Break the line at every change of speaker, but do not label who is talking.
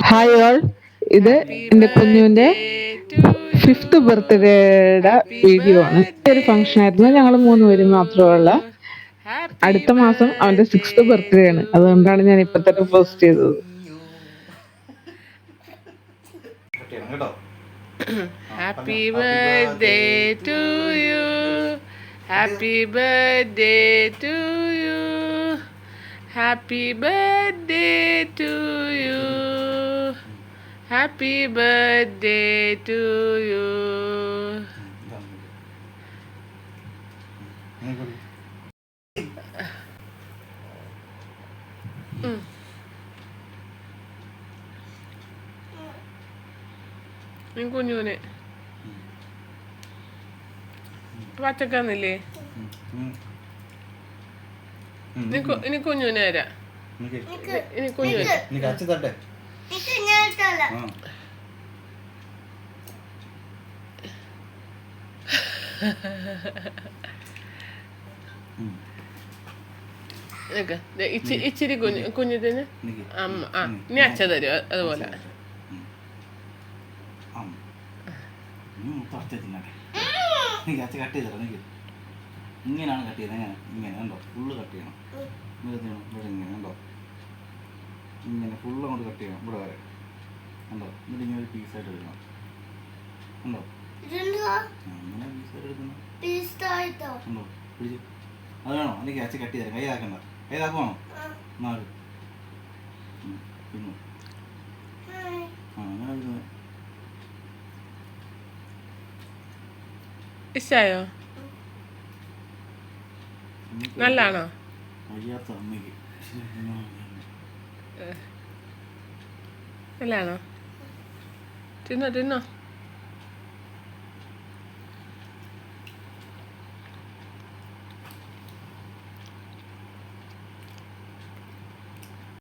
Hi all, ഇത് എൻ്റെ കുഞ്ഞുവിൻ്റെ 5th ബർത്ത്ഡേയുടെ video ആണ്. ഒരു ഫംഗ്ഷൻ ആയിരുന്നു. ഞങ്ങൾ 3 പേരും മാത്രമുള്ള. അടുത്ത മാസം അവൻ്റെ 6th ബർത്ത്ഡേ ആണ്. അതുകൊണ്ടാണ് ഞാൻ ഇപ്പം തന്നെ പോസ്റ്റ് ചെയ്തത്.
Happy birthday to you. Happy birthday to you. Happy birthday to you. Happy birthday to you. കുഞ്ഞുനെ പച്ചക്കന്നില്ലേ? ഇനി കുഞ്ഞുനെ തരാ. ഇനി കുഞ്ഞുനെ ഇച്ചിരി കുഞ്ഞിന് അമ്മ ഇനി അച്ഛ തരും അതുപോലെ.
അച്ഛ കട്ട് ചെയ്തോ. ഇങ്ങനെയാണ് കട്ട് ചെയ്യുന്നത്. ഇങ്ങനെ കണ്ടോ, ഫുള്ള് കട്ട് ചെയ്യണം. ഇവിടെ ഇങ്ങനെ കണ്ടോ, ഇങ്ങനെ ഫുള്ള് അങ്ങോട്ട് കട്ട് ചെയ്യണം. ഇവിടെ വരെ കണ്ടോ. എന്നിട്ട് ഇങ്ങനെ ഒരു പീസായിട്ട് എടുക്കണം. കണ്ടോ, അങ്ങനെ പീസായിട്ട് എടുക്കണം. കണ്ടോ, പിടിച്ച് അത് വേണോ? അല്ലെങ്കിൽ അച്ഛ കട്ട് ചെയ്തരാം. കൈതാക്കണ്ട. കൈതാക്കുവാണോ? നാല് പിന്നെ അങ്ങനെ എടുക്കുന്നത്.
ഇഷ്ടായോ? നല്ലാണോ?
വയ്യാത്ത അമ്മയ്ക്ക്
നല്ലാണോ? തിന്നോ തിന്നോ.